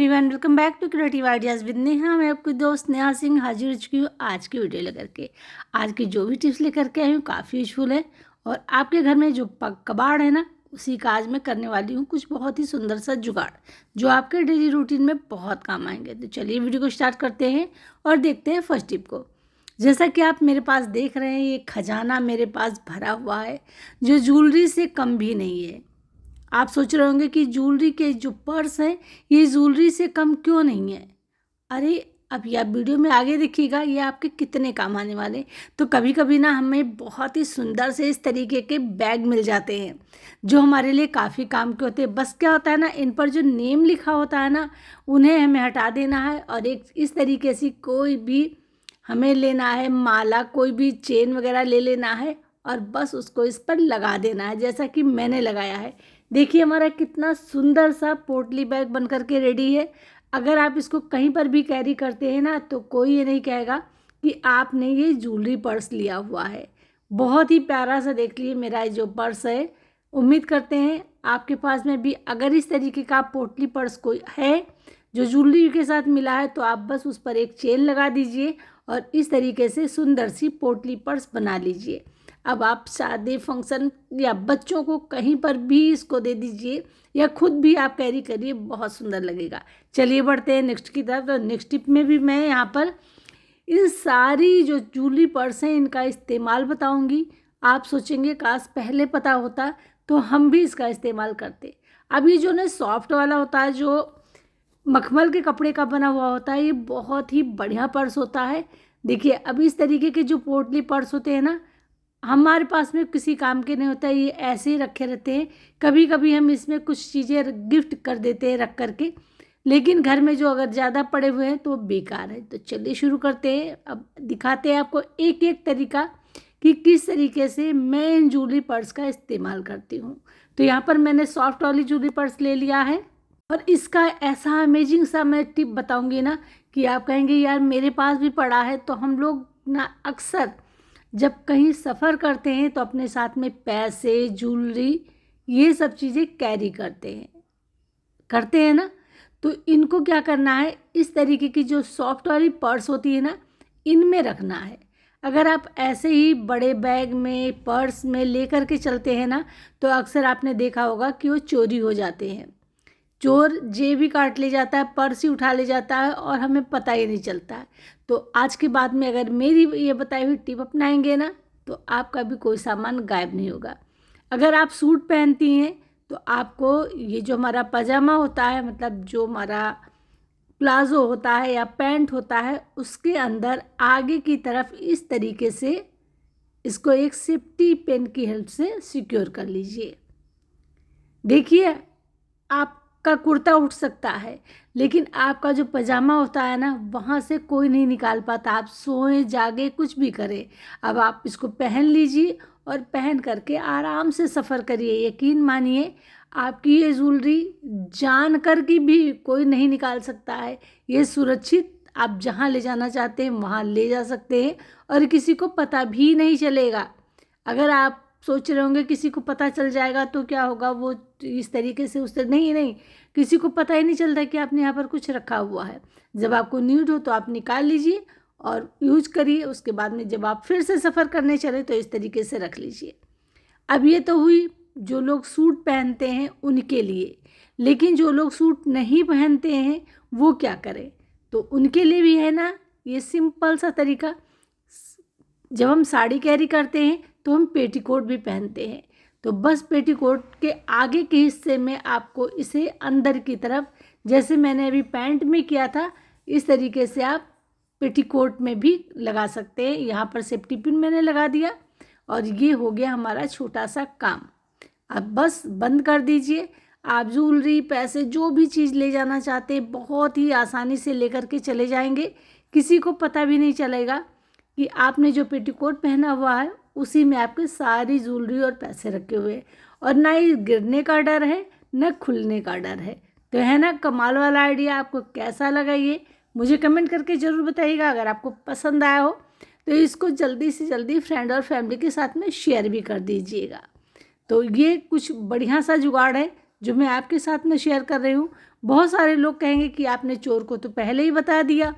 Everyone, welcome back to creative ideas with Neha. मैं आपकी दोस्त नेहा सिंह हाजिर हो चुकी हूँ आज की वीडियो लेकर के। आज की जो भी टिप्स लेकर के आई हूँ काफ़ी यूजफुल है और आपके घर में जो कबाड़ है ना, उसी का आज मैं करने वाली हूँ कुछ बहुत ही सुंदर सा जुगाड़ जो आपके डेली रूटीन में बहुत काम आएंगे। तो चलिए वीडियो को स्टार्ट करते हैं और देखते हैं फर्स्ट टिप को। जैसा कि आप मेरे पास देख रहे हैं, ये खजाना मेरे पास भरा हुआ है जो ज्वेलरी से कम भी नहीं है। आप सोच रहे होंगे कि ज्वेलरी के जो पर्स हैं ये ज्वेलरी से कम क्यों नहीं है। अरे अभी आप वीडियो में आगे देखिएगा, ये आपके कितने काम आने वाले। तो कभी कभी ना हमें बहुत ही सुंदर से इस तरीके के बैग मिल जाते हैं जो हमारे लिए काफ़ी काम के होते हैं। बस क्या होता है ना, इन पर जो नेम लिखा होता है ना, उन्हें हमें हटा देना है और एक इस तरीके से कोई भी हमें लेना है माला, कोई भी चेन वगैरह ले लेना है और बस उसको इस पर लगा देना है, जैसा कि मैंने लगाया है। देखिए हमारा कितना सुंदर सा पोटली बैग बन करके रेडी है। अगर आप इसको कहीं पर भी कैरी करते हैं ना, तो कोई ये नहीं कहेगा कि आपने ये ज्वेलरी पर्स लिया हुआ है। बहुत ही प्यारा सा देख लीजिए मेरा जो पर्स है। उम्मीद करते हैं आपके पास में भी अगर इस तरीके का पोटली पर्स कोई है जो ज्वेलरी के साथ मिला है, तो आप बस उस पर एक चेन लगा दीजिए और इस तरीके से सुंदर सी पोटली पर्स बना लीजिए। अब आप शादी फंक्शन या बच्चों को कहीं पर भी इसको दे दीजिए या खुद भी आप कैरी करिए, बहुत सुंदर लगेगा। चलिए बढ़ते हैं नेक्स्ट की तरफ। तो नेक्स्ट टिप में भी मैं यहाँ पर इन सारी जो ज्वेलरी पर्स हैं इनका इस्तेमाल बताऊंगी। आप सोचेंगे काश पहले पता होता तो हम भी इसका इस्तेमाल करते। अब ये जो ना सॉफ्ट वाला होता है, जो मखमल के कपड़े का बना हुआ होता है, ये बहुत ही बढ़िया पर्स होता है। देखिए अब इस तरीके के जो पोटली पर्स होते हैं ना, हमारे पास में किसी काम के नहीं होता है, ये ऐसे ही रखे रहते हैं। कभी कभी हम इसमें कुछ चीज़ें गिफ्ट कर देते हैं रख करके, लेकिन घर में जो अगर ज़्यादा पड़े हुए हैं तो बेकार है। तो चलिए शुरू करते हैं। अब दिखाते हैं आपको एक एक तरीका कि किस तरीके से मैं इन ज्वेलरी पर्स का इस्तेमाल करती हूँ। तो यहाँ पर मैंने सॉफ्ट वाली ज्वेलरी पर्स ले लिया है और इसका ऐसा अमेजिंग सा मैं टिप बताऊँगी ना कि आप कहेंगे यार मेरे पास भी पड़ा है। तो हम लोग ना अक्सर जब कहीं सफ़र करते हैं तो अपने साथ में पैसे, ज्वेलरी, ये सब चीज़ें कैरी करते हैं ना। तो इनको क्या करना है, इस तरीके की जो सॉफ्ट वाली पर्स होती है ना, इनमें रखना है। अगर आप ऐसे ही बड़े बैग में पर्स में ले कर के चलते हैं ना, तो अक्सर आपने देखा होगा कि वो चोरी हो जाते हैं। चोर जेब ही काट ले जाता है, पर्स ही उठा ले जाता है और हमें पता ही नहीं चलता है। तो आज के बाद में अगर मेरी ये बताई हुई टिप अपनाएंगे ना, तो आपका भी कोई सामान गायब नहीं होगा। अगर आप सूट पहनती हैं तो आपको ये जो हमारा पजामा होता है, मतलब जो हमारा प्लाजो होता है या पैंट होता है, उसके अंदर आगे की तरफ इस तरीके से इसको एक सेफ्टी पिन की हेल्प से सिक्योर कर लीजिए। देखिए आपका कुर्ता उठ सकता है, लेकिन आपका जो पजामा होता है ना, वहाँ से कोई नहीं निकाल पाता। आप सोए जागे कुछ भी करें, अब आप इसको पहन लीजिए और पहन करके आराम से सफ़र करिए। यकीन मानिए आपकी ये ज्वेलरी जान कर की भी कोई नहीं निकाल सकता है। ये सुरक्षित आप जहाँ ले जाना चाहते हैं वहाँ ले जा सकते हैं और किसी को पता भी नहीं चलेगा। अगर आप सोच रहे होंगे किसी को पता चल जाएगा तो क्या होगा, वो इस तरीके से उससे नहीं, किसी को पता ही नहीं चलता कि आपने यहाँ पर कुछ रखा हुआ है। जब आपको नीड हो तो आप निकाल लीजिए और यूज करिए। उसके बाद में जब आप फिर से सफ़र करने चले तो इस तरीके से रख लीजिए। अब ये तो हुई जो लोग सूट पहनते हैं उनके लिए, लेकिन जो लोग सूट नहीं पहनते हैं वो क्या करें, तो उनके लिए भी है ना ये सिंपल सा तरीका। जब हम साड़ी कैरी करते हैं तो हम पेटीकोट भी पहनते हैं। तो बस पेटीकोट के आगे के हिस्से में आपको इसे अंदर की तरफ, जैसे मैंने अभी पैंट में किया था, इस तरीके से आप पेटीकोट में भी लगा सकते हैं। यहाँ पर सेफ्टी पिन मैंने लगा दिया और ये हो गया हमारा छोटा सा काम। अब बस बंद कर दीजिए। आप ज्वेलरी, पैसे, जो भी चीज़ ले जाना चाहते हैं बहुत ही आसानी से लेकर के चले जाएंगे। किसी को पता भी नहीं चलेगा कि आपने जो पेटीकोट पहना हुआ है उसी में आपके सारी ज्वेलरी और पैसे रखे हुए हैं, और ना ही गिरने का डर है न खुलने का डर है। तो है ना कमाल वाला आइडिया। आपको कैसा लगा ये मुझे कमेंट करके ज़रूर बताइएगा। अगर आपको पसंद आया हो तो इसको जल्दी से जल्दी फ्रेंड और फैमिली के साथ में शेयर भी कर दीजिएगा। तो ये कुछ बढ़िया सा जुगाड़ है जो मैं आपके साथ में शेयर कर रही हूँ। बहुत सारे लोग कहेंगे कि आपने चोर को तो पहले ही बता दिया।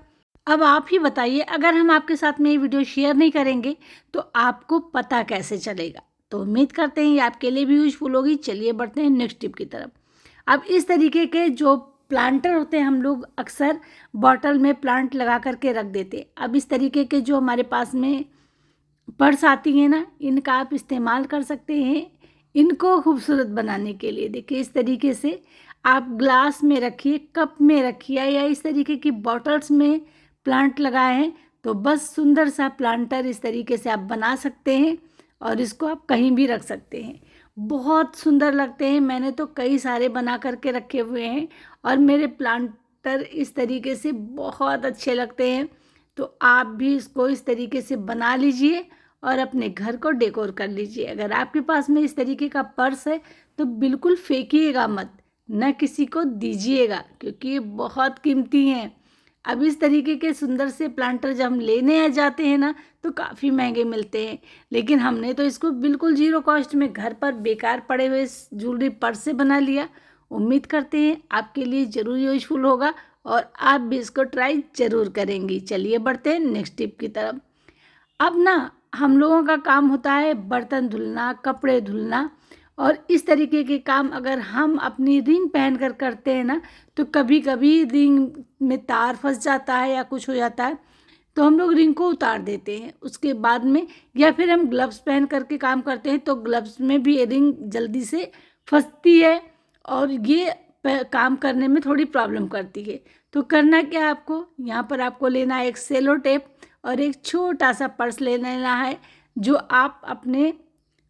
अब आप ही बताइए, अगर हम आपके साथ में ये वीडियो शेयर नहीं करेंगे तो आपको पता कैसे चलेगा। तो उम्मीद करते हैं ये आपके लिए भी यूजफुल होगी। चलिए बढ़ते हैं नेक्स्ट टिप की तरफ। अब इस तरीके के जो प्लांटर होते हैं, हम लोग अक्सर बॉटल में प्लांट लगा करके रख देते हैं। अब इस तरीके के जो हमारे पास में पर्स आती हैं ना, इनका आप इस्तेमाल कर सकते हैं इनको खूबसूरत बनाने के लिए। देखिए इस तरीके से आप ग्लास में रखिए, कप में रखिए, या इस तरीके की बॉटल्स में प्लांट लगाए हैं तो बस सुंदर सा प्लांटर इस तरीके से आप बना सकते हैं और इसको आप कहीं भी रख सकते हैं। बहुत सुंदर लगते हैं। मैंने तो कई सारे बना करके रखे हुए हैं और मेरे प्लांटर इस तरीके से बहुत अच्छे लगते हैं। तो आप भी इसको इस तरीके से बना लीजिए और अपने घर को डेकोर कर लीजिए। अगर आपके पास में इस तरीके का पर्स है तो बिल्कुल फेंकिएगा मत, न किसी को दीजिएगा, क्योंकि ये बहुत कीमती हैं। अब इस तरीके के सुंदर से प्लांटर जब हम लेने जाते हैं ना तो काफ़ी महंगे मिलते हैं, लेकिन हमने तो इसको बिल्कुल ज़ीरो कॉस्ट में घर पर बेकार पड़े हुए ज्वेलरी पर्स से बना लिया। उम्मीद करते हैं आपके लिए ज़रूर यूजफुल होगा और आप भी इसको ट्राई ज़रूर करेंगी। चलिए बढ़ते हैं नेक्स्ट टिप की तरफ। अब ना हम लोगों का काम होता है बर्तन धुलना, कपड़े धुलना, और इस तरीके के काम अगर हम अपनी रिंग पहन कर करते हैं ना तो कभी कभी रिंग में तार फंस जाता है या कुछ हो जाता है तो हम लोग रिंग को उतार देते हैं उसके बाद में, या फिर हम ग्लव्स पहन करके काम करते हैं तो ग्लव्स में भी रिंग जल्दी से फंसती है और ये काम करने में थोड़ी प्रॉब्लम करती है। तो करना क्या, आपको यहाँ पर आपको लेना है एक सेलो टेप और एक छोटा सा पर्स ले लेना है, जो आप अपने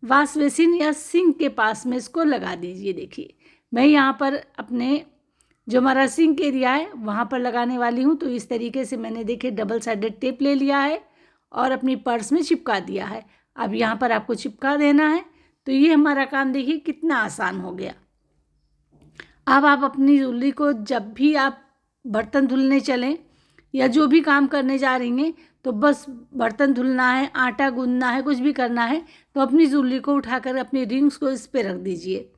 वॉश बेसिन या सिंक के पास में इसको लगा दीजिए। देखिए मैं यहाँ पर अपने जो हमारा सिंक एरिया है वहाँ पर लगाने वाली हूँ। तो इस तरीके से मैंने देखिए डबल साइडेड टेप ले लिया है और अपनी पर्स में चिपका दिया है। अब यहाँ पर आपको चिपका देना है। तो ये हमारा काम देखिए कितना आसान हो गया। अब आप अपनी ज्वेलरी को जब भी आप बर्तन धुलने चलें या जो भी काम करने जा रही हैं तो बस बर्तन धुलना है, आटा गूंदना है, कुछ भी करना है तो अपनी ज्वेलरी को उठाकर अपनी रिंग्स को इस पे रख दीजिए।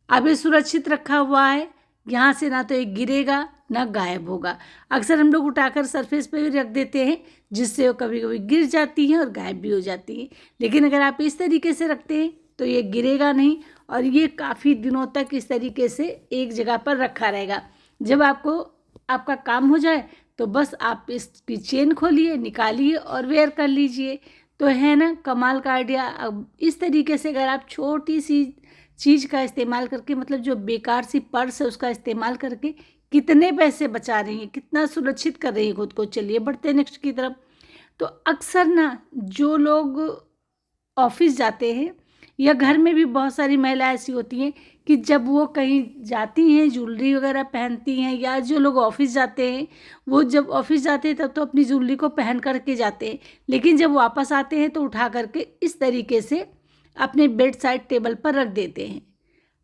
अब ये सुरक्षित रखा हुआ है, यहाँ से ना तो ये गिरेगा ना गायब होगा। अक्सर हम लोग उठाकर सरफेस पे भी रख देते हैं जिससे वो कभी कभी गिर जाती हैं और गायब भी हो जाती हैं, लेकिन अगर आप इस तरीके से रखते हैं तो ये गिरेगा नहीं और ये काफ़ी दिनों तक इस तरीके से एक जगह पर रखा रहेगा। जब आपका काम हो जाए तो बस आप इसकी चेन खोलिए, निकालिए और वेयर कर लीजिए। तो है ना कमाल का आइडिया। अब इस तरीके से अगर आप छोटी सी चीज़ का इस्तेमाल करके, मतलब जो बेकार सी पर्स है उसका इस्तेमाल करके कितने पैसे बचा रही हैं, कितना सुरक्षित कर रही हैं खुद को। चलिए बढ़ते हैं नेक्स्ट की तरफ। तो अक्सर ना जो लोग ऑफिस जाते हैं या घर में भी बहुत सारी महिलाएं ऐसी होती हैं कि जब वो कहीं जाती हैं ज्वेलरी वगैरह पहनती हैं, या जो लोग ऑफिस जाते हैं वो जब ऑफिस जाते हैं तब तो अपनी ज्वेलरी को पहन करके जाते हैं, लेकिन जब वापस आते हैं तो उठा करके इस तरीके से अपने बेड साइड टेबल पर रख देते हैं।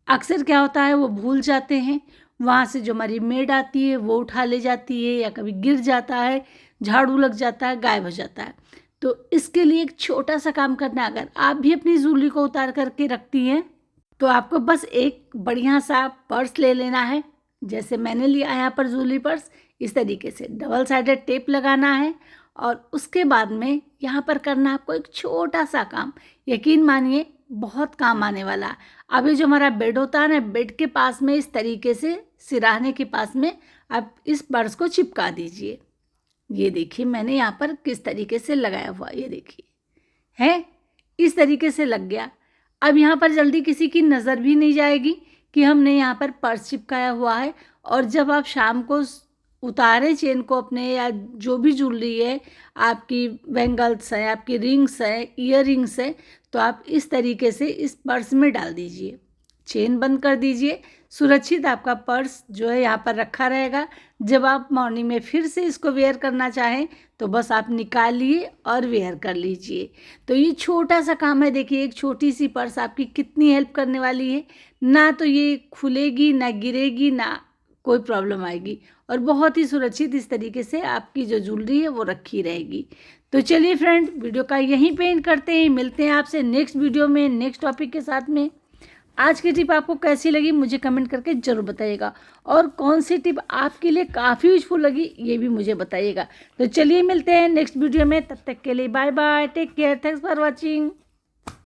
अक्सर क्या होता है वो भूल जाते हैं, वहाँ से जो हमारी मेड आती है वो उठा ले जाती है, या कभी गिर जाता है, झाड़ू लग जाता है, गायब हो जाता है। तो इसके लिए एक छोटा सा काम करना है। अगर आप भी अपनी ज्वेलरी को उतार करके रखती हैं तो आपको बस एक बढ़िया सा पर्स ले लेना है, जैसे मैंने लिया यहाँ पर ज्वेलरी पर्स। इस तरीके से डबल साइडेड टेप लगाना है और उसके बाद में यहाँ पर करना आपको एक छोटा सा काम, यकीन मानिए बहुत काम आने वाला। अब ये जो हमारा बेड होता है ना, बेड के पास में इस तरीके से सिराने के पास में आप इस पर्स को चिपका दीजिए। ये देखिए मैंने यहाँ पर किस तरीके से लगाया हुआ, ये देखिए है इस तरीके से लग गया। अब यहाँ पर जल्दी किसी की नज़र भी नहीं जाएगी कि हमने यहाँ पर पर्स चिपकाया हुआ है। और जब आप शाम को उतारें चेन को अपने, या जो भी ज्वेलरी है आपकी, बैंगल्स हैं, आपकी रिंग्स हैं, ईयर रिंग्स हैं, तो आप इस तरीके से इस पर्स में डाल दीजिए, चेन बंद कर दीजिए। सुरक्षित आपका पर्स जो है यहाँ पर रखा रहेगा। जब आप मॉर्निंग में फिर से इसको वेयर करना चाहें तो बस आप निकालिए और वेयर कर लीजिए। तो ये छोटा सा काम है। देखिए एक छोटी सी पर्स आपकी कितनी हेल्प करने वाली है। ना तो ये खुलेगी, ना गिरेगी, ना कोई प्रॉब्लम आएगी, और बहुत ही सुरक्षित इस तरीके से आपकी जो ज्वेलरी है वो रखी रहेगी। तो चलिए फ्रेंड, वीडियो का यहीं पे एंड करते हैं। मिलते हैं आपसे नेक्स्ट वीडियो में नेक्स्ट टॉपिक के साथ में। आज की टिप आपको कैसी लगी मुझे कमेंट करके ज़रूर बताइएगा, और कौन सी टिप आपके लिए काफ़ी यूजफुल लगी ये भी मुझे बताइएगा। तो चलिए मिलते हैं नेक्स्ट वीडियो में, तब तक के लिए bye bye, take care, thanks for watching.